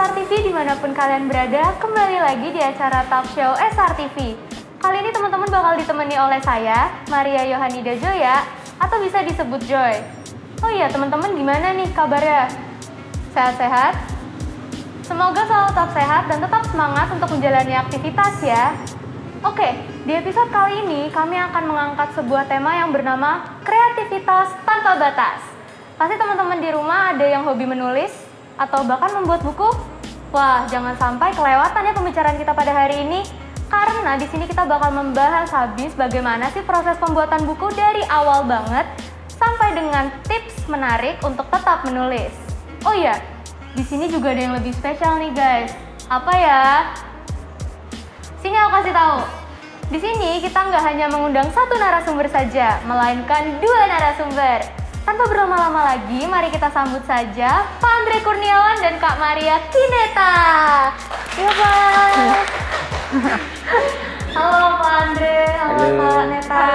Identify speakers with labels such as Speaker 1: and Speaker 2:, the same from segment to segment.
Speaker 1: Smart TV dimanapun kalian berada, kembali lagi di acara Talk Show SRTV. Kali ini teman-teman bakal ditemani oleh saya, Maria Yohanida Joya, atau bisa disebut Joy. Oh iya teman-teman, gimana nih kabarnya? Sehat-sehat? Semoga selalu tetap sehat dan tetap semangat untuk menjalani aktivitas ya. Oke, di episode kali ini kami akan mengangkat sebuah tema yang bernama kreativitas tanpa batas. Pasti teman-teman di rumah ada yang hobi menulis atau bahkan membuat buku. Wah, jangan sampai kelewatan ya pembicaraan kita pada hari ini. Karena di sini kita bakal membahas habis bagaimana sih proses pembuatan buku dari awal banget sampai dengan tips menarik untuk tetap menulis. Oh iya, di sini juga ada yang lebih spesial nih guys. Apa ya? Sini aku kasih tahu. Di sini kita nggak hanya mengundang satu narasumber saja, melainkan dua narasumber. Tanpa berlama-lama lagi, mari kita sambut saja Pak Andre Kurniawan dan Kak Maria Kineta. Iya Pak. Halo Pak Andre, halo Pak Neta.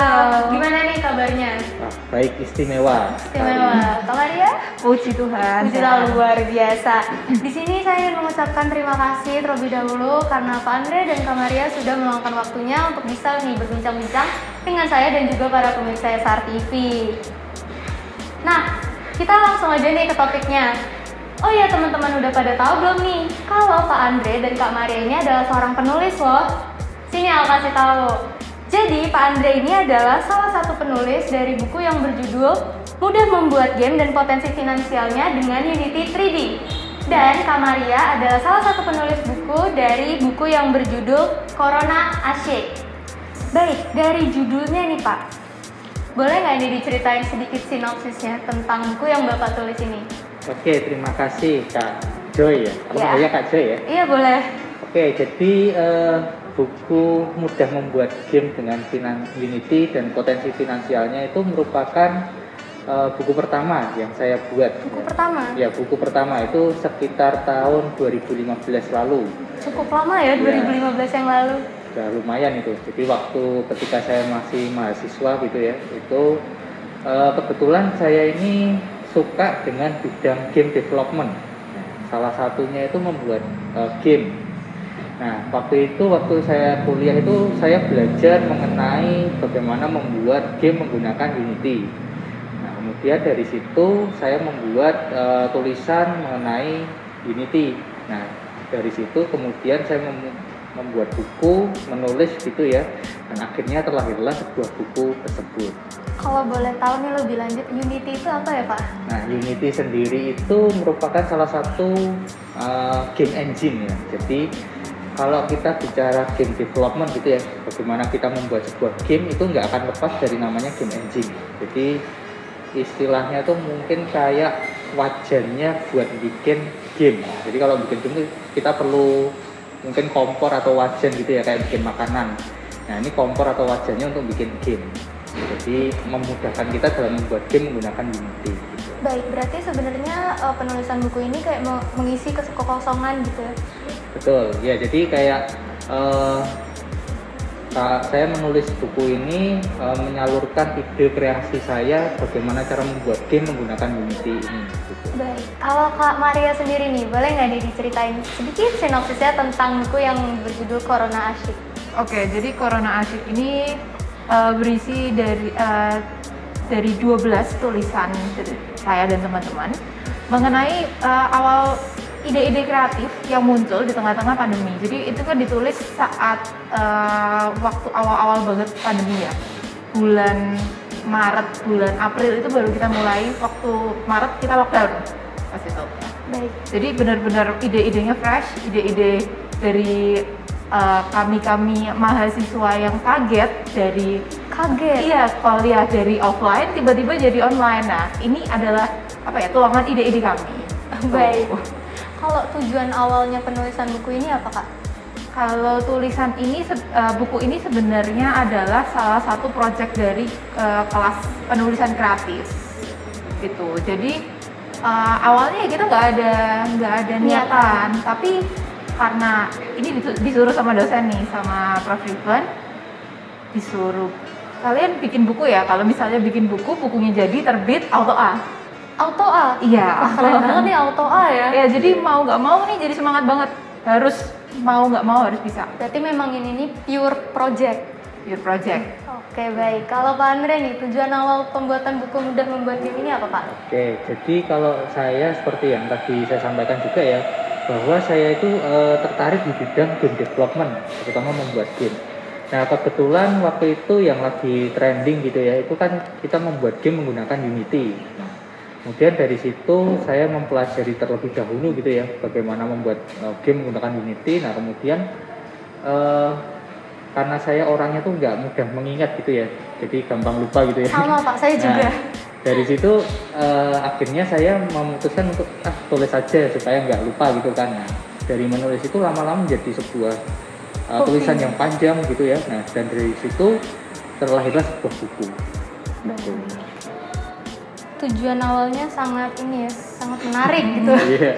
Speaker 1: Gimana nih kabarnya?
Speaker 2: Baik, istimewa.
Speaker 1: Istimewa. Kak Maria?
Speaker 3: Puji Tuhan.
Speaker 1: Puji luar biasa. Di sini saya ingin mengucapkan terima kasih terlebih dahulu karena Pak Andre dan Kak Maria sudah meluangkan waktunya untuk bisa nih berbincang-bincang dengan saya dan juga para pemirsa SRTV. Nah, kita langsung aja nih ke topiknya. Oh iya teman-teman, udah pada tahu belum nih kalau Pak Andre dan Kak Maria ini adalah seorang penulis loh. Sini aku kasih tahu. Jadi Pak Andre ini adalah salah satu penulis dari buku yang berjudul Mudah Membuat Game dan Potensi Finansialnya dengan Unity 3D. Dan Kak Maria adalah salah satu penulis buku dari buku yang berjudul Corona Asyik. Baik, dari judulnya nih Pak, boleh nggak ini diceritain sedikit sinopsisnya tentang buku yang Bapak tulis ini?
Speaker 2: Oke, terima kasih Kak Joy ya. Kalau saya Kak Joy ya.
Speaker 1: Iya boleh.
Speaker 2: Oke, jadi buku Mudah Membuat Game dengan Unity dan Potensi Finansialnya itu merupakan buku pertama yang saya buat.
Speaker 1: Buku pertama?
Speaker 2: Ya, buku pertama itu sekitar tahun 2015 lalu.
Speaker 1: Cukup lama ya, 2015 yang lalu.
Speaker 2: Udah lumayan itu. Jadi waktu ketika saya masih mahasiswa gitu ya, itu kebetulan saya ini suka dengan bidang game development. Nah, salah satunya itu membuat game. Nah, waktu saya kuliah itu saya belajar mengenai bagaimana membuat game menggunakan Unity. Nah, kemudian dari situ saya membuat tulisan mengenai Unity. Nah, dari situ kemudian saya membuat buku, menulis gitu ya, dan akhirnya terlahirlah sebuah buku tersebut.
Speaker 1: Kalau boleh tahu nih lebih lanjut, Unity itu apa ya Pak?
Speaker 2: Nah, Unity sendiri itu merupakan salah satu game engine ya. Jadi kalau kita bicara game development gitu ya, bagaimana kita membuat sebuah game itu nggak akan lepas dari namanya game engine. Jadi istilahnya tuh mungkin kayak wajannya buat bikin game. Jadi kalau bikin game kita perlu mungkin kompor atau wajan gitu ya, kayak bikin makanan. Nah, ini kompor atau wajannya untuk bikin game. Jadi memudahkan kita dalam membuat game menggunakan Unity gitu.
Speaker 1: Baik, berarti sebenarnya penulisan buku ini kayak mengisi kekosongan gitu ya?
Speaker 2: Betul, ya jadi kayak saya menulis buku ini menyalurkan ide kreasi saya bagaimana cara membuat game menggunakan Unity ini gitu.
Speaker 1: Baik, kalau Kak Maria sendiri nih, boleh nggak diceritain sedikit sinopsisnya tentang buku yang berjudul Corona Asyik?
Speaker 3: Oke, jadi Corona Asyik ini berisi dari 12 tulisan dari saya dan teman-teman mengenai awal ide-ide kreatif yang muncul di tengah-tengah pandemi. Jadi itu kan ditulis saat waktu awal-awal banget pandemi ya. Bulan Maret, bulan April itu baru kita mulai, waktu Maret kita lockdown pas itu.
Speaker 1: Baik. Jadi
Speaker 3: benar-benar ide-idenya fresh, ide-ide dari kami mahasiswa yang kaget dari iya kuliah dari offline tiba-tiba jadi online. Nah, ini adalah tuangan ide-ide kami.
Speaker 1: Baik. Kalau tujuan awalnya penulisan buku ini apa Kak?
Speaker 3: Kalau tulisan ini, buku ini sebenarnya adalah salah satu proyek dari kelas penulisan kreatif gitu. Jadi awalnya kita nggak ada niatan, tapi karena ini disuruh sama dosen nih, sama Prof. Rifan, disuruh kalian bikin buku ya. Kalau misalnya bikin buku, bukunya jadi terbit auto A.
Speaker 1: Auto A?
Speaker 3: Iya.
Speaker 1: Wah, keren banget nih Auto A ya.
Speaker 3: Ya jadi mau nggak mau nih jadi semangat banget, harus mau nggak mau harus bisa.
Speaker 1: Berarti memang ini nih pure project.
Speaker 3: Pure project.
Speaker 1: Oke, baik. Kalau Pak Andre nih, tujuan awal pembuatan buku mudah membuat game ini apa Pak?
Speaker 2: Oke, jadi kalau saya seperti yang tadi saya sampaikan juga ya, bahwa saya itu tertarik di bidang game development, terutama membuat game. Nah, kebetulan waktu itu yang lagi trending gitu ya, itu kan kita membuat game menggunakan Unity. Nah, kemudian dari situ saya mempelajari terlebih dahulu gitu ya, bagaimana membuat game menggunakan Unity. Nah, kemudian karena saya orangnya tuh nggak mudah mengingat gitu ya, jadi gampang lupa gitu ya.
Speaker 1: Sama Pak, saya juga.
Speaker 2: Nah, dari situ akhirnya saya memutuskan untuk tulis saja supaya nggak lupa gitu kan. Nah, dari menulis itu lama-lama menjadi sebuah tulisan yang panjang gitu ya. Nah, dan dari situ terlahirlah sebuah buku.
Speaker 1: Tujuan awalnya sangat ini ya, sangat menarik gitu.
Speaker 2: Iya.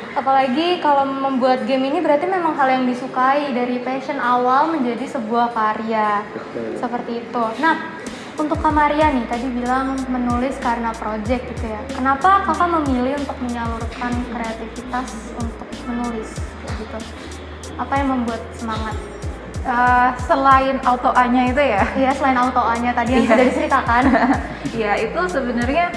Speaker 1: Apalagi kalau membuat game ini berarti memang hal yang disukai, dari passion awal menjadi sebuah karya.
Speaker 2: Betul.
Speaker 1: Seperti itu. Nah, untuk Kak Maria nih, tadi bilang menulis karena project gitu ya. Kenapa kakak memilih untuk menyalurkan kreativitas untuk menulis gitu? Apa yang membuat semangat?
Speaker 3: Selain auto A-nya itu ya.
Speaker 1: Iya, selain auto A-nya tadi yang sudah diceritakan.
Speaker 3: Iya, itu sebenarnya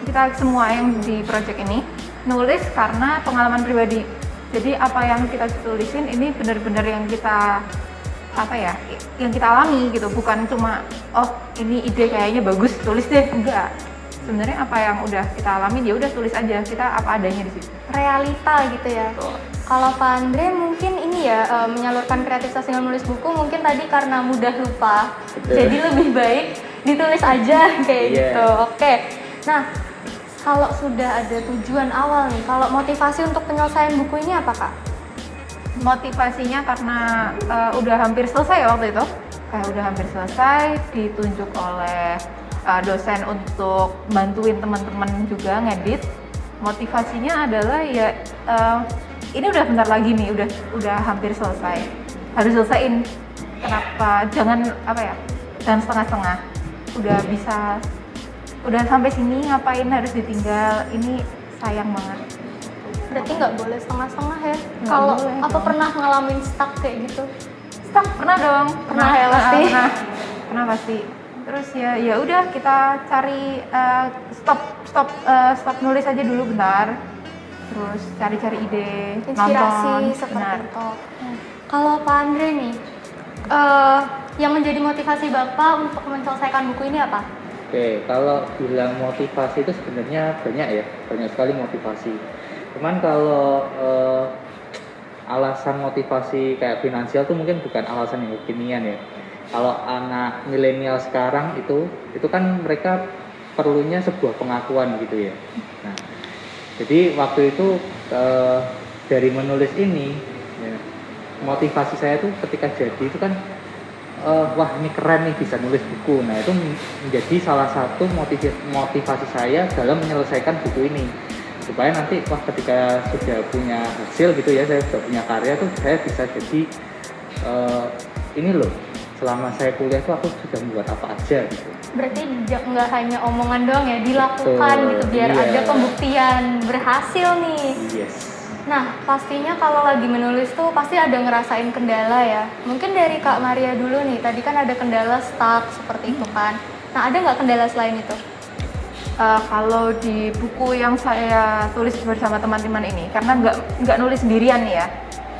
Speaker 3: kita semua yang di project ini nulis karena pengalaman pribadi. Jadi apa yang kita tulisin ini benar-benar yang kita yang kita alami gitu, bukan cuma ini ide kayaknya bagus tulis deh, enggak. Sebenarnya apa yang udah kita alami ya udah tulis aja, kita apa adanya di situ.
Speaker 1: Realita gitu ya. Kalau Pak Andre mungkin ini ya menyalurkan kreativitas dengan menulis buku mungkin tadi karena mudah lupa.
Speaker 2: Betul.
Speaker 1: Jadi lebih baik ditulis aja kayak gitu. Oke. Nah, kalau sudah ada tujuan awal nih, kalau motivasi untuk penyelesaian buku ini apa Kak?
Speaker 3: Motivasinya karena udah hampir selesai ya waktu itu. Udah hampir selesai, ditunjuk oleh dosen untuk bantuin teman-teman juga ngedit. Motivasinya adalah ya ini udah bentar lagi nih, udah hampir selesai. Harus selesaiin. Kenapa? Jangan setengah-setengah. Udah sampai sini ngapain harus ditinggal? Ini sayang banget.
Speaker 1: Berarti nggak boleh setengah-setengah ya?
Speaker 3: Nggak
Speaker 1: Kalau
Speaker 3: boleh.
Speaker 1: apa pernah ngalamin stuck kayak gitu?
Speaker 3: Stuck pernah dong.
Speaker 1: Pernah ya, pasti.
Speaker 3: Pernah pasti. Terus ya udah kita cari stop nulis aja dulu bentar. Terus cari-cari ide,
Speaker 1: Inspirasi
Speaker 3: nonton.
Speaker 1: seperti
Speaker 3: Benar.
Speaker 1: itu. Kalau Pak Andre nih, yang menjadi motivasi Bapak untuk menyelesaikan buku ini apa?
Speaker 2: Oke, kalau bilang motivasi itu sebenarnya banyak sekali motivasi. Cuman kalau alasan motivasi kayak finansial tuh mungkin bukan alasan yang kekinian ya. Kalau anak milenial sekarang itu kan mereka perlunya sebuah pengakuan gitu ya. Nah, jadi waktu itu dari menulis ini, ya, motivasi saya tuh ketika jadi itu kan wah ini keren nih bisa nulis buku. Nah itu menjadi salah satu motivasi saya dalam menyelesaikan buku ini, supaya nanti ketika sudah punya hasil gitu ya, saya sudah punya karya tuh saya bisa jadi ini loh, selama saya kuliah tuh aku sudah membuat apa aja gitu.
Speaker 1: Berarti nggak hanya omongan doang ya, dilakukan gitu biar ada pembuktian berhasil nih.
Speaker 2: Yes.
Speaker 1: Nah, pastinya kalau lagi menulis tuh pasti ada ngerasain kendala ya. Mungkin dari Kak Maria dulu nih, tadi kan ada kendala stuck seperti itu kan. Nah, ada nggak kendala selain itu?
Speaker 3: Kalau di buku yang saya tulis bersama teman-teman ini, karena nggak nulis sendirian ya,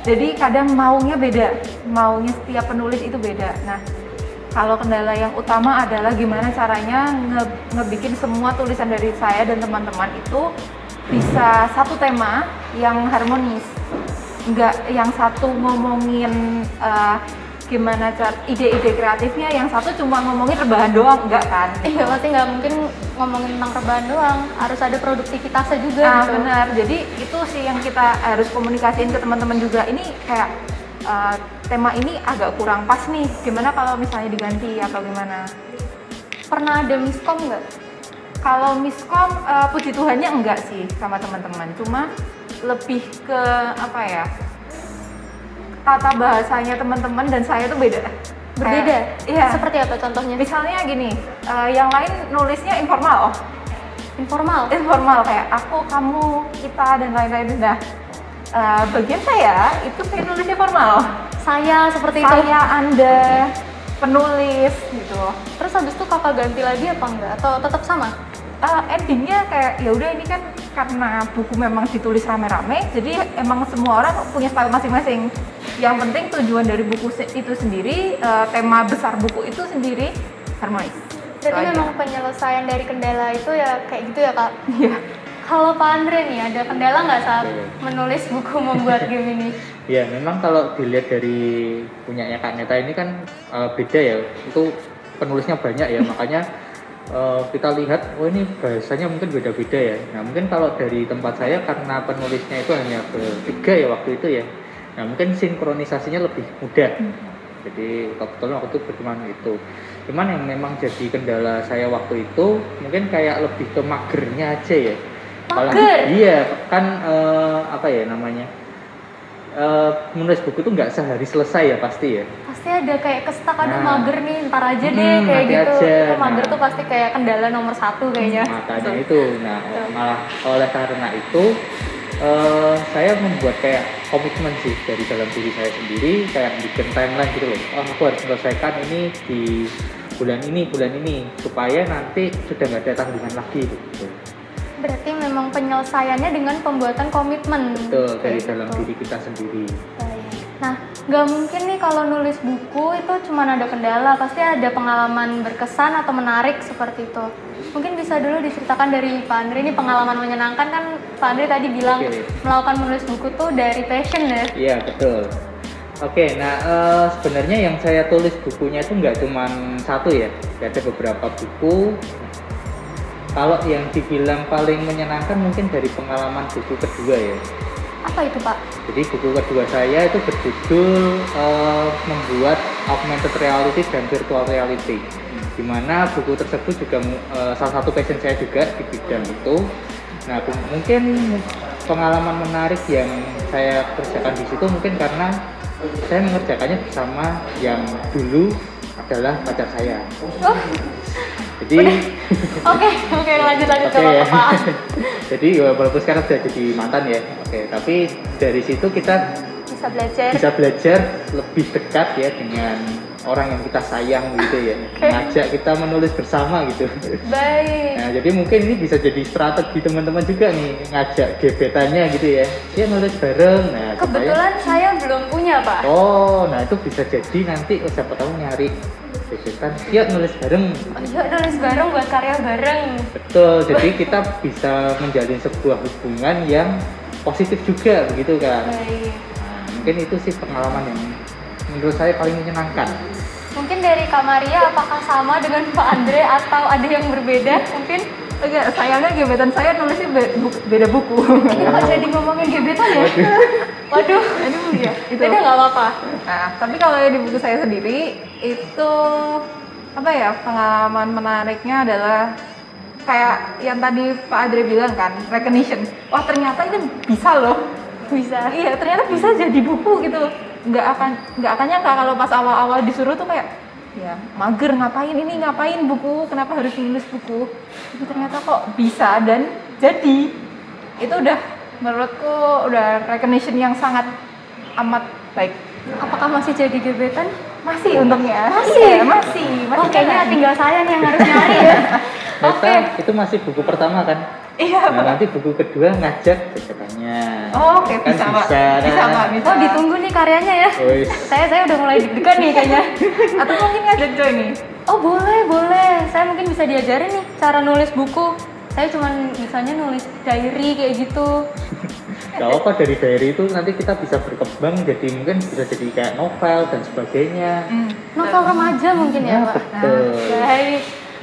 Speaker 3: jadi kadang maunya beda, maunya setiap penulis itu beda. Nah, kalau kendala yang utama adalah gimana caranya ngebikin semua tulisan dari saya dan teman-teman itu bisa satu tema yang harmonis, nggak yang satu ngomongin gimana cara ide-ide kreatifnya, yang satu cuma ngomongin rebahan doang, enggak kan?
Speaker 1: Iya, pasti nggak mungkin ngomongin tentang rebahan doang, harus ada produktivitasnya juga gitu.
Speaker 3: Benar, jadi itu sih yang kita harus komunikasiin ke teman-teman juga. Ini kayak tema ini agak kurang pas nih, gimana kalau misalnya diganti atau gimana?
Speaker 1: Pernah ada miskom nggak?
Speaker 3: Kalau miskom, puji Tuhannya enggak sih sama teman-teman, cuma lebih ke tata bahasanya teman-teman dan saya tuh beda.
Speaker 1: Berbeda?
Speaker 3: Iya.
Speaker 1: Seperti apa contohnya?
Speaker 3: Misalnya gini, yang lain nulisnya informal.
Speaker 1: Informal?
Speaker 3: Informal kayak aku, kamu, kita, dan lain-lain. Nah, bagian saya itu saya nulisnya formal.
Speaker 1: Saya seperti itu?
Speaker 3: Saya, Anda, penulis gitu.
Speaker 1: Terus habis itu kakak ganti lagi apa enggak? Atau tetap sama?
Speaker 3: Endingnya kayak ya udah ini kan karena buku memang ditulis rame-rame, jadi emang semua orang punya style masing-masing. Yang penting tujuan dari buku itu sendiri, tema besar buku itu sendiri harmonis.
Speaker 1: Jadi
Speaker 3: Itu
Speaker 1: memang
Speaker 3: aja.
Speaker 1: penyelesaian dari kendala itu ya kayak gitu ya kak?
Speaker 3: Iya.
Speaker 1: Kalau Pak Andre nih ada kendala nggak saat
Speaker 2: Oke.
Speaker 1: menulis buku membuat game ini?
Speaker 2: Ya memang kalau dilihat dari punyanya Kak Neta ini kan beda ya, itu penulisnya banyak ya, makanya kita lihat, oh ini bahasanya mungkin beda-beda ya. Nah mungkin kalau dari tempat saya karena penulisnya itu hanya bertiga ya waktu itu ya, nah mungkin sinkronisasinya lebih mudah. Jadi kebetulan waktu itu berteman itu. Cuman yang memang jadi kendala saya waktu itu mungkin kayak lebih ke magernya aja ya.
Speaker 1: Mager?
Speaker 2: Iya kan apa ya namanya? Menulis buku itu nggak sehari selesai ya pasti ya.
Speaker 1: Pasti ada kayak kestak, aduh
Speaker 2: Nah.
Speaker 1: mager nih, ntar aja deh kayak
Speaker 2: nanti
Speaker 1: gitu.
Speaker 2: aja.
Speaker 1: Itu mager
Speaker 2: Nah.
Speaker 1: tuh pasti kayak kendala nomor 1 kayaknya.
Speaker 2: Makanya
Speaker 1: Betul.
Speaker 2: itu, nah
Speaker 1: Betul.
Speaker 2: malah oleh karena itu saya membuat kayak komitmen sih dari dalam diri saya sendiri, kayak bikin timeline gitu loh. Oh aku harus selesaikan ini di bulan ini, supaya nanti sudah nggak ada tanggungan lagi gitu.
Speaker 1: Berarti memang penyelesaiannya dengan pembuatan komitmen.
Speaker 2: Betul, dari
Speaker 1: Kayak
Speaker 2: dalam
Speaker 1: gitu.
Speaker 2: diri kita sendiri.
Speaker 1: Baik. Nah, nggak mungkin nih kalau nulis buku itu cuma ada kendala, pasti ada pengalaman berkesan atau menarik seperti itu. Mungkin bisa dulu diceritakan dari Pak Andre, ini pengalaman menyenangkan kan Pak Andre tadi bilang
Speaker 2: Oke.
Speaker 1: melakukan menulis buku tuh dari passion ya?
Speaker 2: Iya betul. Oke, nah sebenarnya yang saya tulis bukunya itu nggak cuma satu ya, ada beberapa buku. Kalau yang dibilang paling menyenangkan mungkin dari pengalaman buku kedua ya.
Speaker 1: Apa itu Pak?
Speaker 2: Jadi buku kedua saya itu berjudul membuat augmented reality dan virtual reality. Di mana buku tersebut juga salah satu passion saya juga di bidang itu. Nah, mungkin pengalaman menarik yang saya kerjakan di situ mungkin karena saya mengerjakannya bersama yang dulu adalah pacar saya.
Speaker 1: Oh,
Speaker 2: Jadi
Speaker 1: oke, lanjut
Speaker 2: Oke
Speaker 1: coba
Speaker 2: ya.
Speaker 1: Pak.
Speaker 2: Jadi walaupun sekarang sudah jadi mantan ya. Oke, tapi dari situ kita
Speaker 1: Bisa belajar.
Speaker 2: bisa belajar lebih dekat ya dengan orang yang kita sayang gitu ya. Ngajak kita menulis bersama gitu.
Speaker 1: Baik.
Speaker 2: Nah, jadi mungkin ini bisa jadi strategi teman-teman juga nih, ngajak gebetannya gitu ya. Dia nulis bareng. Nah, supaya
Speaker 1: Kebetulan saya belum punya Pak.
Speaker 2: oh, nah itu bisa jadi nanti siapa tahu nyari gebetan, yuk nulis bareng.
Speaker 1: Yuk nulis bareng buat karya bareng.
Speaker 2: Betul, jadi kita bisa menjalin sebuah hubungan yang positif juga begitu kan.
Speaker 1: Baik.
Speaker 2: Nah, mungkin itu sih pengalaman yang menurut saya paling menyenangkan.
Speaker 1: Mungkin dari Kak Maria apakah sama dengan Pak Andre atau ada yang berbeda? Mungkin
Speaker 3: Enggak, sayangnya gebetan saya nulisnya beda buku.
Speaker 1: ini kok jadi ngomongin gebetan ya? Waduh,
Speaker 3: Aduh, ya, itu.
Speaker 1: beda nggak apa-apa.
Speaker 3: Nah, tapi kalau di buku saya sendiri itu apa ya, pengalaman menariknya adalah kayak yang tadi Pak Andre bilang kan, recognition. Wah ternyata ini bisa loh.
Speaker 1: Bisa.
Speaker 3: Iya, ternyata bisa jadi buku gitu. Nggak akan nyangka kalau pas awal-awal disuruh tuh kayak ya mager, ngapain buku, kenapa harus nulis buku. Tapi ternyata kok bisa dan jadi. Itu udah menurutku udah recognition yang sangat amat baik.
Speaker 1: Apakah masih jadi gebetan?
Speaker 3: Masih untungnya.
Speaker 1: Masih?
Speaker 3: Iya, masih
Speaker 1: Oh, kayaknya
Speaker 3: jalan.
Speaker 1: tinggal saya nih yang harus nyari ya. Oke.
Speaker 2: Itu masih buku pertama kan?
Speaker 3: Iya,
Speaker 2: Nah,
Speaker 3: Pak.
Speaker 2: nanti buku kedua ngajak gebetannya.
Speaker 3: Oh, oke,
Speaker 2: Kan
Speaker 3: bisa, Pak.
Speaker 2: bisa,
Speaker 3: Bisa,
Speaker 2: kan?
Speaker 3: Pak, bisa.
Speaker 1: Oh, ditunggu nih karyanya ya.
Speaker 2: Wis.
Speaker 1: Saya udah mulai deg-degan nih kayaknya.
Speaker 3: Atau mungkin ngajak Joy nih.
Speaker 1: Oh, boleh. Saya mungkin bisa diajarin nih cara nulis buku. Saya cuman misalnya nulis diary kayak gitu.
Speaker 2: Gak apa dari diary itu nanti kita bisa berkembang jadi mungkin bisa jadi kayak novel dan sebagainya.
Speaker 1: Novel remaja mungkin ya, Pak.
Speaker 2: Betul.
Speaker 1: Baik.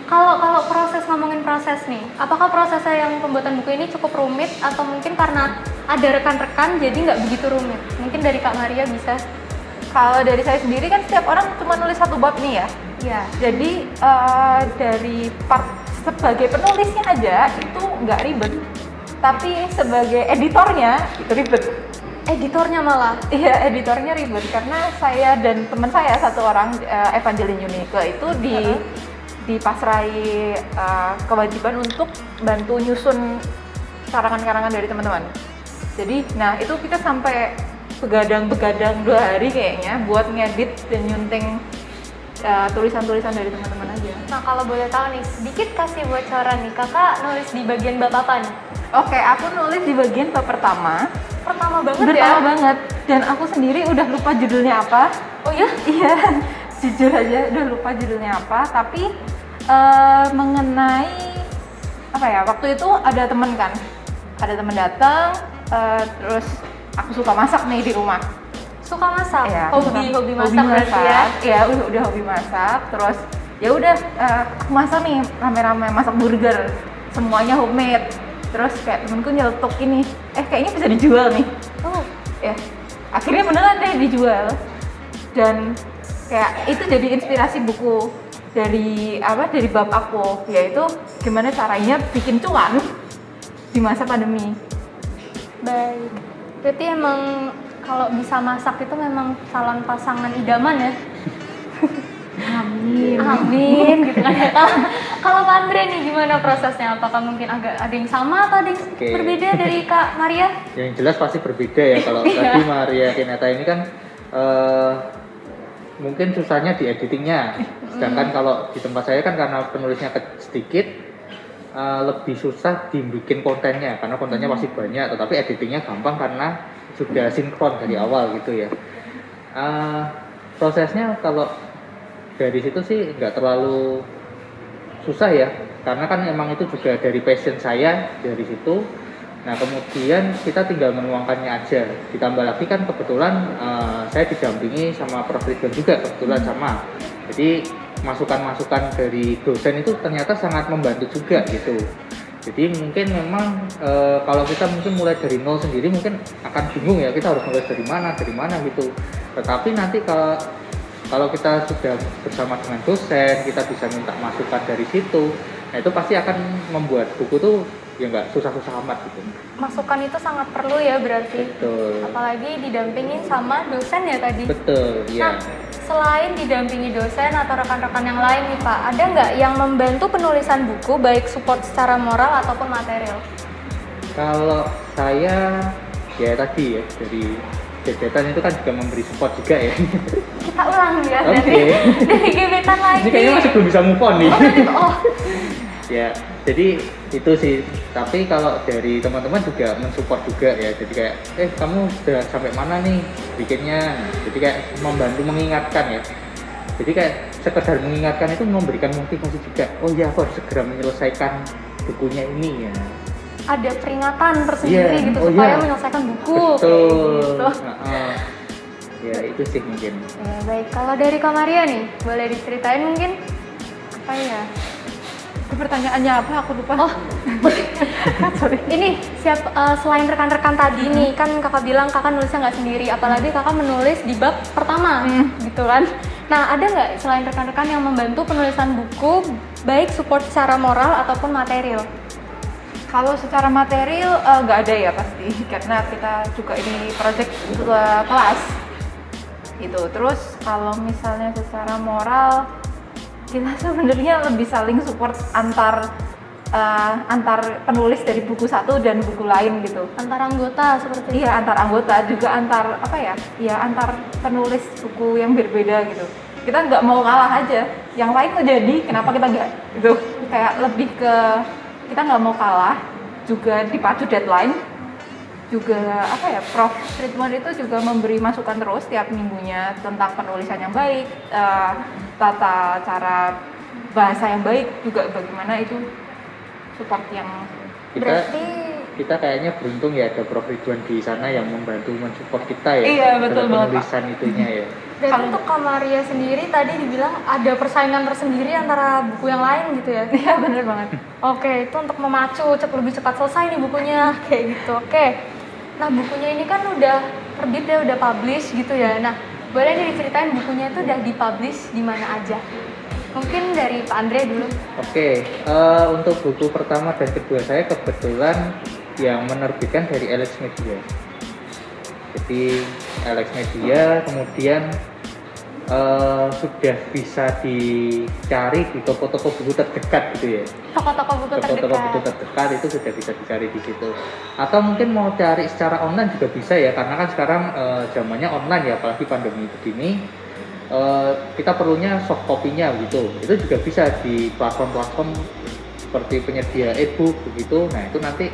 Speaker 1: Kalau ngomongin proses nih, apakah prosesnya yang pembuatan buku ini cukup rumit atau mungkin karena ada rekan-rekan jadi nggak begitu rumit? Mungkin dari Kak Maria bisa.
Speaker 3: Kalau dari saya sendiri kan setiap orang cuma nulis satu bab nih ya.
Speaker 1: Ya.
Speaker 3: Jadi dari part sebagai penulisnya aja itu nggak ribet, tapi sebagai editornya itu ribet.
Speaker 1: Editornya malah.
Speaker 3: Iya, editornya ribet karena saya dan teman saya satu orang, Evangeline Yunike itu dipasrai kewajiban untuk bantu nyusun karangan-karangan dari teman-teman. Jadi, nah itu kita sampai begadang 2 hari kayaknya buat ngedit dan nyunting tulisan-tulisan dari teman-teman aja.
Speaker 1: Nah kalau boleh tahu nih, sedikit kasih bocoran nih, kakak nulis di bagian bab apa nih?
Speaker 3: Oke, aku nulis di bagian bab pertama.
Speaker 1: Pertama banget ya?
Speaker 3: Pertama banget, dan aku sendiri udah lupa judulnya apa.
Speaker 1: Oh ya?
Speaker 3: Iya, jujur aja udah lupa judulnya apa, tapi mengenai apa ya, waktu itu ada temen datang, terus aku suka masak nih di rumah.
Speaker 1: Suka masak?
Speaker 3: Ya,
Speaker 1: hobi masak berarti ya?
Speaker 3: Iya, udah hobi masak, terus ya udah aku masak nih rame-rame, masak burger, semuanya homemade. Terus kayak temenku nyeletuk ini, kayaknya bisa dijual nih.
Speaker 1: Oh.
Speaker 3: Ya, akhirnya beneran deh dijual. Dan kayak itu jadi inspirasi buku dari bab aku, yaitu gimana caranya bikin cuan di masa pandemi.
Speaker 1: Baik, berarti emang kalau bisa masak itu memang calon pasangan idaman ya? Amin gitu kan ya. Kalau Pak Andre nih gimana prosesnya? Apakah mungkin ada yang sama atau ada yang berbeda dari Kak Maria?
Speaker 2: Yang jelas pasti berbeda ya. Kalau tadi Maria Kineta ini kan mungkin susahnya di editingnya. Sedangkan kalau di tempat saya kan karena penulisnya sedikit, lebih susah dibikin kontennya karena kontennya pasti banyak, tetapi editingnya gampang karena sudah sinkron dari awal gitu ya. Prosesnya kalau dari situ sih nggak terlalu susah ya, karena kan emang itu juga dari passion saya dari situ. Nah kemudian kita tinggal menuangkannya aja. Ditambah lagi kan kebetulan saya didampingi sama Prof. Ridwan juga kebetulan sama. Jadi masukan-masukan dari dosen itu ternyata sangat membantu juga gitu. Jadi mungkin memang kalau kita mungkin mulai dari nol sendiri mungkin akan bingung ya, kita harus mulai dari mana gitu. Tetapi nanti kalau kita sudah bersama dengan dosen, kita bisa minta masukan dari situ. Nah itu pasti akan membuat buku tuh ya nggak susah-susah amat gitu.
Speaker 1: Masukan itu sangat perlu ya berarti.
Speaker 2: Betul.
Speaker 1: Apalagi didampingin sama dosen ya tadi.
Speaker 2: Betul, iya.
Speaker 1: Nah, selain didampingi dosen atau rekan-rekan yang lain nih Pak, ada nggak yang membantu penulisan buku baik support secara moral ataupun material?
Speaker 2: Kalau saya ya tadi ya dari gebetan itu kan juga memberi support juga ya.
Speaker 1: Kita ulang ya
Speaker 2: Oke.
Speaker 1: dari gebetan lagi.
Speaker 2: Ini kayaknya masih belum bisa move on nih.
Speaker 1: Oh.
Speaker 2: Ya, jadi itu sih. Tapi kalau dari teman-teman juga mensupport juga ya. Jadi kayak, kamu sudah sampai mana nih bikinnya? Jadi kayak membantu mengingatkan ya. Jadi kayak sekedar mengingatkan itu memberikan motivasi juga. Oh ya, aku harus segera menyelesaikan bukunya ini ya.
Speaker 1: Ada peringatan tersendiri gitu supaya menyelesaikan buku.
Speaker 2: Betul.
Speaker 1: Gitu.
Speaker 2: Ya itu sih mungkin.
Speaker 1: Ya, baik, kalau dari Kak Maria nih, boleh diceritain mungkin apa ya?
Speaker 3: Pertanyaannya apa? Aku lupa.
Speaker 1: Oh, sorry. Ini selain rekan-rekan tadi nih, kan kakak bilang kakak nulisnya nggak sendiri, apalagi kakak menulis di bab pertama, gitu kan? Nah, ada nggak selain rekan-rekan yang membantu penulisan buku, baik support secara moral ataupun material?
Speaker 3: Kalau secara material nggak ada ya pasti, karena kita juga ini project kelas gitu. Terus kalau misalnya secara moral, kita sebenarnya lebih saling support antar penulis dari buku satu dan buku lain gitu.
Speaker 1: Antar anggota seperti itu?
Speaker 3: Iya, antar anggota, juga antar antar penulis buku yang berbeda gitu. Kita nggak mau kalah aja, yang lain kok jadi, kenapa kita nggak gitu. Kayak lebih ke kita nggak mau kalah, juga dipacu deadline, juga Prof. Ridwan itu juga memberi masukan terus tiap minggunya tentang penulisan yang baik, tata cara bahasa yang baik, juga bagaimana itu support yang
Speaker 2: kita kayaknya beruntung ya ada Prof. Ridwan di sana yang membantu mensupport kita ya.
Speaker 3: Iya, betul banget,
Speaker 2: penulisan itunya ya.
Speaker 1: Dan untuk Kak Maria sendiri tadi dibilang ada persaingan tersendiri antara buku yang lain gitu ya?
Speaker 3: Iya, bener banget.
Speaker 1: Oke, itu untuk memacu lebih cepat selesai nih bukunya, kayak gitu. Oke, nah bukunya ini kan udah terbit ya, udah publish gitu ya. Nah, boleh nih diceritain bukunya itu udah dipublish di mana aja? Mungkin dari Pak Andre dulu.
Speaker 2: Oke, untuk buku pertama dan kedua saya kebetulan yang menerbitkan dari Alex Media. Jadi LX Media kemudian sudah bisa dicari di toko-toko buku terdekat gitu ya.
Speaker 1: Toko-toko buku
Speaker 2: Toko-toko buku
Speaker 1: terdekat.
Speaker 2: terdekat itu sudah bisa dicari di situ. Atau mungkin mau cari secara online juga bisa ya, karena kan sekarang zamannya online ya, apalagi pandemi begini. Kita perlunya soft copy-nya gitu. Itu juga bisa di platform-platform seperti penyedia e-book begitu. Nah, itu nanti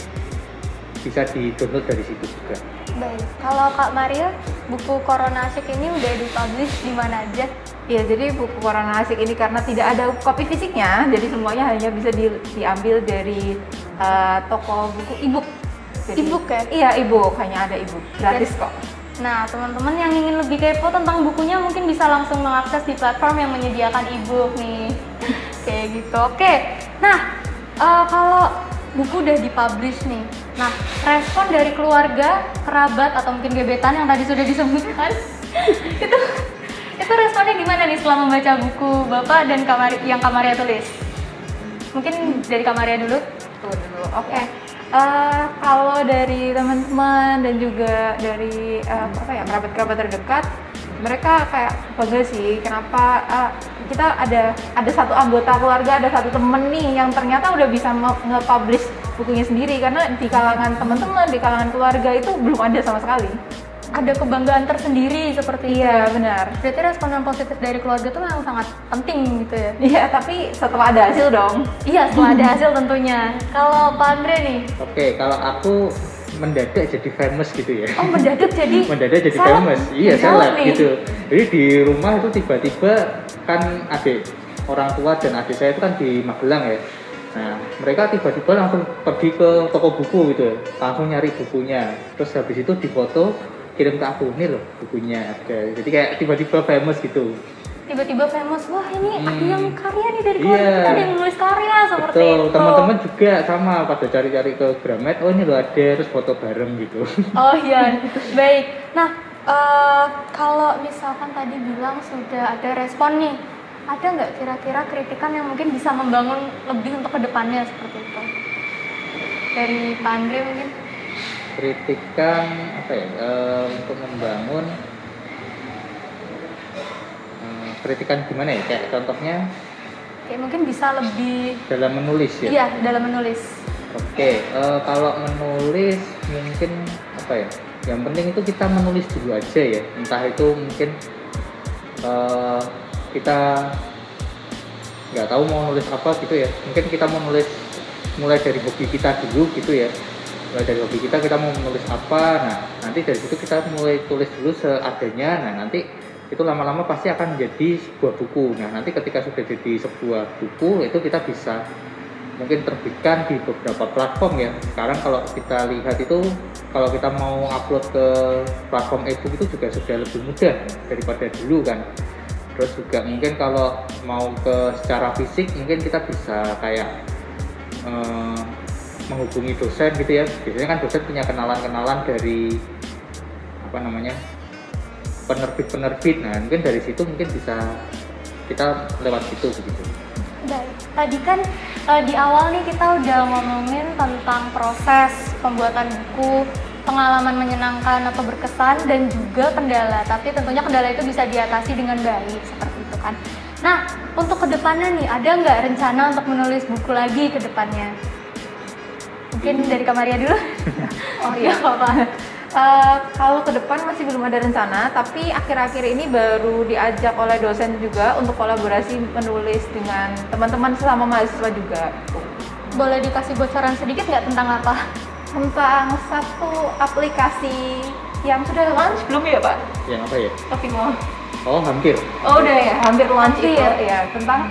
Speaker 2: bisa di-download dari situ juga.
Speaker 1: Baik, kalau Kak Maria, buku Corona Asik ini udah dipublish di mana aja?
Speaker 3: Ya, jadi buku Corona Asik ini karena tidak ada copy fisiknya, jadi semuanya hanya bisa diambil dari toko buku e-book. Jadi,
Speaker 1: E-book ya?
Speaker 3: Iya, e-book, hanya ada e-book, gratis kok.
Speaker 1: Nah, teman-teman yang ingin lebih kepo tentang bukunya mungkin bisa langsung mengakses di platform yang menyediakan e-book nih. Kayak gitu. Oke. Nah, kalau buku udah dipublish nih. Nah, respon dari keluarga, kerabat atau mungkin gebetan yang tadi sudah disebutkan itu responnya gimana nih setelah membaca buku Bapak dan yang Kak Maria tulis? Mungkin dari Kak Maria dulu.
Speaker 3: Oke. Kalau dari teman-teman dan juga dari kerabat-kerabat terdekat, mereka kayak bangga sih. Kenapa kita ada satu anggota keluarga, ada satu temen nih yang ternyata udah bisa nge-publish bukunya sendiri, karena di kalangan teman-teman, di kalangan keluarga itu belum ada sama sekali.
Speaker 1: Ada kebanggaan tersendiri seperti itu.
Speaker 3: Iya, benar.
Speaker 1: Berarti respon yang positif dari keluarga itu memang sangat penting gitu ya?
Speaker 3: Iya, tapi setelah ada hasil dong.
Speaker 1: Iya, setelah ada hasil tentunya. Kalau Pak Andre nih?
Speaker 2: Oke, kalau aku mendadak jadi famous gitu ya.
Speaker 1: Oh, mendadak jadi?
Speaker 2: Mendadak jadi
Speaker 1: seleb.
Speaker 2: famous, iya
Speaker 1: Seleb
Speaker 2: seleb
Speaker 1: nih.
Speaker 2: gitu. Jadi di rumah itu tiba-tiba kan adik orang tua dan adik saya itu kan di Magelang ya. Nah, mereka tiba-tiba langsung pergi ke toko buku gitu, langsung nyari bukunya. Terus habis itu difoto, kirim ke aku, nih loh bukunya ada. Jadi kayak tiba-tiba famous gitu.
Speaker 1: Tiba-tiba famous, wah ini ada yang karya nih dari
Speaker 2: Iya.
Speaker 1: keluarga kita, ada yang nulis karya seperti
Speaker 2: Betul,
Speaker 1: itu.
Speaker 2: teman-teman juga sama pada cari-cari ke Gramet, oh ini loh ada, terus foto bareng gitu.
Speaker 1: Oh iya, baik. Nah, kalau misalkan tadi bilang sudah ada respon nih, ada nggak kira-kira kritikan yang mungkin bisa membangun lebih untuk kedepannya seperti itu? Dari Pak Andre mungkin?
Speaker 2: Kritikan apa ya, untuk membangun kritikan gimana ya, kayak contohnya
Speaker 1: Kayak mungkin bisa lebih,
Speaker 2: dalam menulis ya.
Speaker 1: iya dalam menulis.
Speaker 2: Oke, kalau menulis mungkin apa ya? Yang penting itu kita menulis dulu aja ya. Entah itu mungkin kita nggak tahu mau nulis apa gitu ya. Mungkin kita mau nulis mulai dari hobi kita dulu gitu ya. Mulai dari hobi kita mau menulis apa. Nah, nanti dari situ kita mulai tulis dulu seadanya. Nah, nanti itu lama-lama pasti akan menjadi sebuah buku. Nah, nanti ketika sudah jadi sebuah buku itu kita bisa mungkin terbitkan di beberapa platform ya. Sekarang kalau kita lihat itu, kalau kita mau upload ke platform e-book itu juga sudah lebih mudah daripada dulu kan. Terus juga mungkin kalau mau ke secara fisik mungkin kita bisa kayak menghubungi dosen gitu ya. Biasanya kan dosen punya kenalan-kenalan dari apa namanya, penerbit-penerbit. Nah, mungkin dari situ mungkin bisa kita lewat situ begitu.
Speaker 1: Baik, tadi kan di awal nih kita udah ngomongin tentang proses pembuatan buku, pengalaman menyenangkan atau berkesan, dan juga kendala. Tapi tentunya kendala itu bisa diatasi dengan baik, seperti itu kan. Nah, untuk kedepannya nih, ada nggak rencana untuk menulis buku lagi ke depannya? Mungkin dari Kak Maria dulu?
Speaker 3: Oh iya,
Speaker 1: apa-apa.
Speaker 3: Kalau ke depan masih belum ada rencana, tapi akhir-akhir ini baru diajak oleh dosen juga untuk kolaborasi menulis dengan teman-teman sesama mahasiswa juga.
Speaker 1: Boleh dikasih bocoran sedikit nggak tentang apa?
Speaker 3: Tentang satu aplikasi yang sudah launch belum ya Pak?
Speaker 2: Yang apa ya?
Speaker 3: Tapi mau.
Speaker 2: Oh, hampir.
Speaker 3: Oh udah ya, hampir launch
Speaker 1: Hampir.
Speaker 3: itu ya, tentang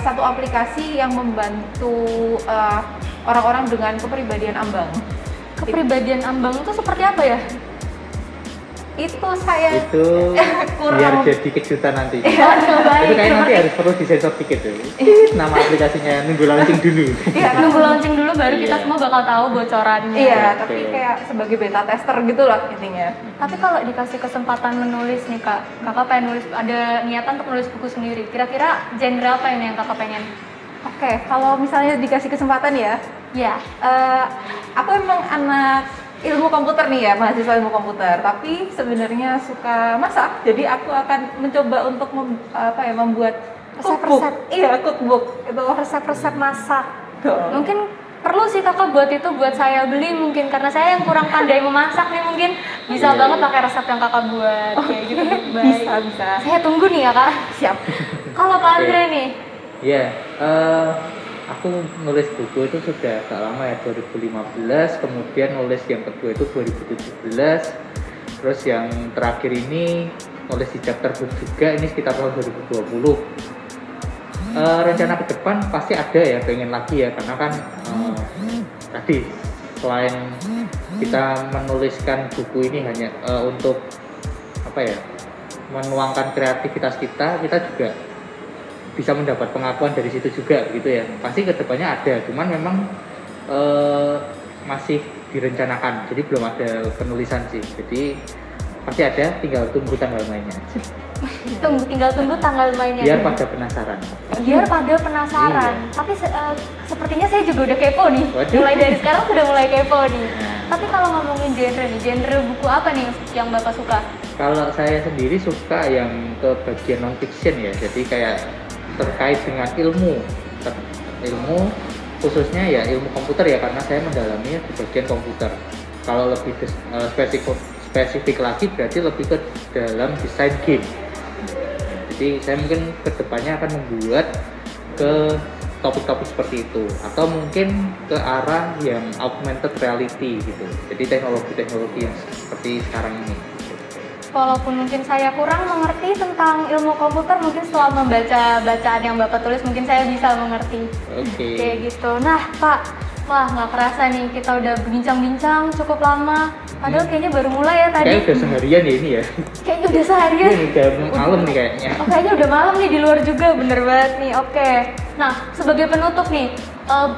Speaker 3: satu aplikasi yang membantu orang-orang dengan kepribadian ambang.
Speaker 1: Kepribadian ambang itu seperti apa ya?
Speaker 3: Itu saya
Speaker 2: Itu
Speaker 3: kurang.
Speaker 2: biar jadi kejutan nanti.
Speaker 1: Baik,
Speaker 2: Itu kayaknya nanti
Speaker 1: terima
Speaker 2: harus perlu disensor dikit dulu. Nama aplikasinya nunggu launching dulu.
Speaker 1: Iya, nunggu launching dulu baru kita
Speaker 2: Iya.
Speaker 1: semua bakal tahu bocorannya.
Speaker 3: Iya,
Speaker 2: Oke.
Speaker 3: tapi kayak sebagai beta tester gitu lah intinya.
Speaker 1: Tapi kalau dikasih kesempatan menulis nih Kak, Kakak pengen nulis, ada niatan untuk nulis buku sendiri. Kira-kira genre apa ini yang Kakak pengen?
Speaker 3: Oke, kalau misalnya dikasih kesempatan ya,
Speaker 1: Ya,
Speaker 3: aku emang anak ilmu komputer nih ya, mahasiswa ilmu komputer, tapi sebenarnya suka masak. Jadi aku akan mencoba untuk membuat
Speaker 1: Resep-resep.
Speaker 3: Iya, cookbook itu.
Speaker 1: Resep-resep masak.
Speaker 3: Tuh.
Speaker 1: Mungkin perlu sih kakak buat itu, buat saya beli mungkin, karena saya yang kurang pandai memasak nih, mungkin bisa
Speaker 2: Iya,
Speaker 1: banget
Speaker 2: iya.
Speaker 1: pakai resep yang kakak buat kayak gitu. Baik.
Speaker 3: Bisa.
Speaker 1: Saya tunggu nih ya kak.
Speaker 3: Siap.
Speaker 1: Kalau Pak
Speaker 2: Oke.
Speaker 1: Andre nih,
Speaker 2: Ya, aku nulis buku itu sudah agak lama ya, 2015, kemudian nulis yang kedua itu 2017, terus yang terakhir ini nulis di chapter book juga, ini sekitar tahun 2020. Rencana ke depan pasti ada ya, pengen lagi ya, karena kan tadi selain kita menuliskan buku ini hanya untuk menuangkan kreativitas kita juga bisa mendapat pengakuan dari situ juga gitu ya. Pasti kedepannya ada, cuman memang masih direncanakan, jadi belum ada penulisan sih. Jadi pasti ada, tinggal tunggu tanggal mainnya.
Speaker 1: tinggal tunggu tanggal mainnya.
Speaker 2: Biar pada penasaran.
Speaker 1: Biar pada penasaran.
Speaker 2: Iya.
Speaker 1: Tapi sepertinya saya juga udah kepo nih.
Speaker 2: Waduh.
Speaker 1: Mulai dari sekarang sudah mulai kepo nih.
Speaker 2: Nah.
Speaker 1: Tapi kalau ngomongin genre nih, genre buku apa nih yang Bapak suka?
Speaker 2: Kalau saya sendiri suka yang ke bagian non fiction ya, jadi kayak terkait dengan ilmu khususnya ya ilmu komputer ya, karena saya mendalaminya di bagian komputer. Kalau lebih spesifik lagi berarti lebih ke dalam desain game. Jadi saya mungkin kedepannya akan membuat ke topik-topik seperti itu, atau mungkin ke arah yang augmented reality gitu. Jadi teknologi-teknologi yang seperti sekarang ini.
Speaker 1: Walaupun mungkin saya kurang mengerti tentang ilmu komputer, mungkin setelah membaca bacaan yang Bapak tulis mungkin saya bisa mengerti.
Speaker 2: Oke.
Speaker 1: Kayak gitu. Nah Pak, wah nggak kerasa nih kita udah bincang-bincang cukup lama. Padahal kayaknya baru mulai ya tadi.
Speaker 2: Kayaknya udah seharian ya ini ya.
Speaker 1: Kayaknya udah seharian.
Speaker 2: Ini udah malam nih kayaknya.
Speaker 1: Oh, kayaknya udah malam nih di luar juga, bener banget nih. Oke. Nah, sebagai penutup nih,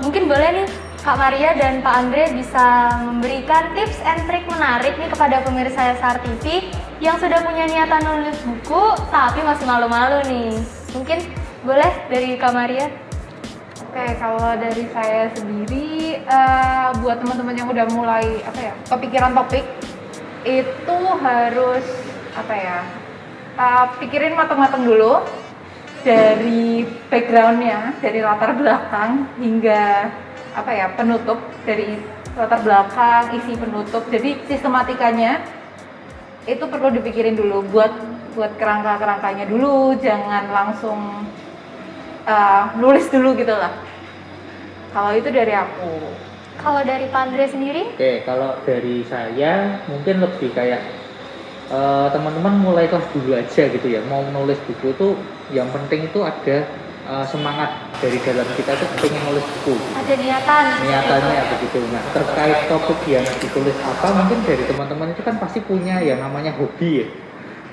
Speaker 1: mungkin boleh nih Kak Maria dan Pak Andre bisa memberikan tips and trik menarik nih kepada pemirsa SR TV yang sudah punya niatan nulis buku tapi masih malu-malu nih. Mungkin boleh dari Kak Maria?
Speaker 3: Oke, kalau dari saya sendiri, buat teman-teman yang udah mulai kepikiran topik, itu harus pikirin matang-matang dulu dari backgroundnya, dari latar belakang hingga penutup, dari latar belakang, isi penutup. Jadi sistematikanya itu perlu dipikirin dulu buat kerangka-kerangkanya dulu, jangan langsung nulis dulu gitu lah. Kalau itu dari aku.
Speaker 1: Kalau dari Pak Andre sendiri?
Speaker 2: Oke, kalau dari saya mungkin lebih kayak teman-teman mulai kelas dulu aja gitu ya. Mau nulis buku tuh yang penting itu ada semangat dari dalam kita tuh pengen nulis buku.
Speaker 1: Ada niatan.
Speaker 2: Niatannya begitu. Nah, terkait topik yang ditulis apa, mungkin dari teman-teman itu kan pasti punya yang namanya hobi ya.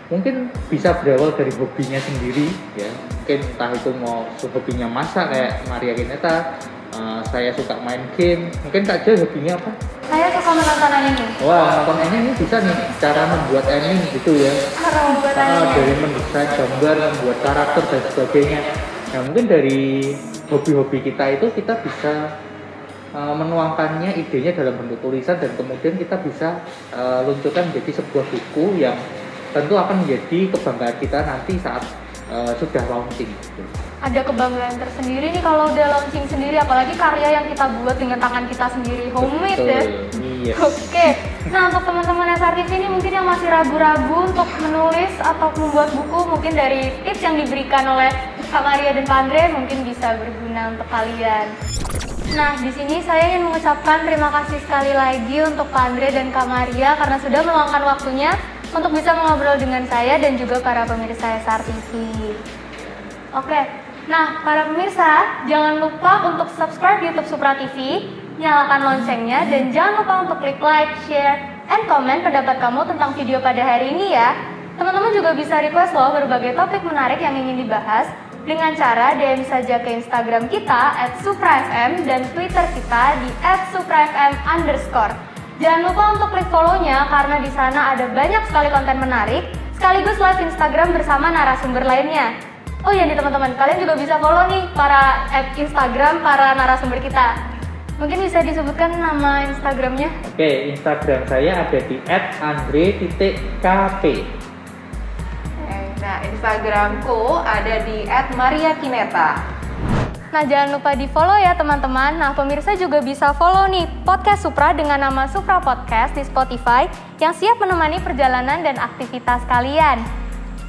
Speaker 2: Mungkin bisa berawal dari hobinya sendiri ya. Mungkin entah itu mau hobinya masak kayak Maria Kineta, saya suka main game. Mungkin Kak Jo hobinya apa?
Speaker 1: Saya suka menonton anime.
Speaker 2: Wah, nonton anime bisa nih cara membuat anime gitu ya.
Speaker 1: Cara membuat anime.
Speaker 2: Dari mendesain gambar, membuat karakter dan sebagainya. Nah, mungkin dari hobi-hobi kita itu kita bisa menuangkannya idenya dalam bentuk tulisan, dan kemudian kita bisa luncurkan menjadi sebuah buku yang tentu akan menjadi kebanggaan kita nanti saat sudah launching.
Speaker 1: Ada kebanggaan tersendiri nih kalau udah launching sendiri, apalagi karya yang kita buat dengan tangan kita sendiri, homemade ya.
Speaker 2: Yes.
Speaker 1: Oke. Nah, untuk teman-teman SR TV ini mungkin yang masih ragu-ragu untuk menulis atau membuat buku, mungkin dari tips yang diberikan oleh Kak Maria dan Pak Andre mungkin bisa berguna untuk kalian. Nah, di sini saya ingin mengucapkan terima kasih sekali lagi untuk Pak Andre dan Kak Maria karena sudah meluangkan waktunya untuk bisa mengobrol dengan saya dan juga para pemirsa SR TV. Oke, nah para pemirsa, jangan lupa untuk subscribe YouTube Supra TV, nyalakan loncengnya, dan jangan lupa untuk klik like, share, and comment pendapat kamu tentang video pada hari ini ya. Teman-teman juga bisa request loh berbagai topik menarik yang ingin dibahas dengan cara DM saja ke Instagram kita @suprafm dan Twitter kita di @suprafm_. Jangan lupa untuk klik follow-nya karena di sana ada banyak sekali konten menarik sekaligus live Instagram bersama narasumber lainnya. Oh iya nih teman-teman, kalian juga bisa follow nih para Instagram para narasumber kita. Mungkin bisa disebutkan nama Instagramnya?
Speaker 2: Oke, Instagram saya ada di @andre.kp.
Speaker 3: Nah, Instagramku ada di @mariakineta.
Speaker 1: Nah, jangan lupa di follow ya teman-teman. Nah, pemirsa juga bisa follow nih Podcast Supra dengan nama Supra Podcast di Spotify yang siap menemani perjalanan dan aktivitas kalian.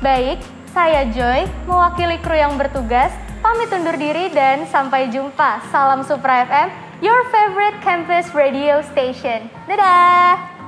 Speaker 1: Baik, saya Joy, mewakili kru yang bertugas, pamit undur diri dan sampai jumpa. Salam Supra FM, your favorite campus radio station. Dadah!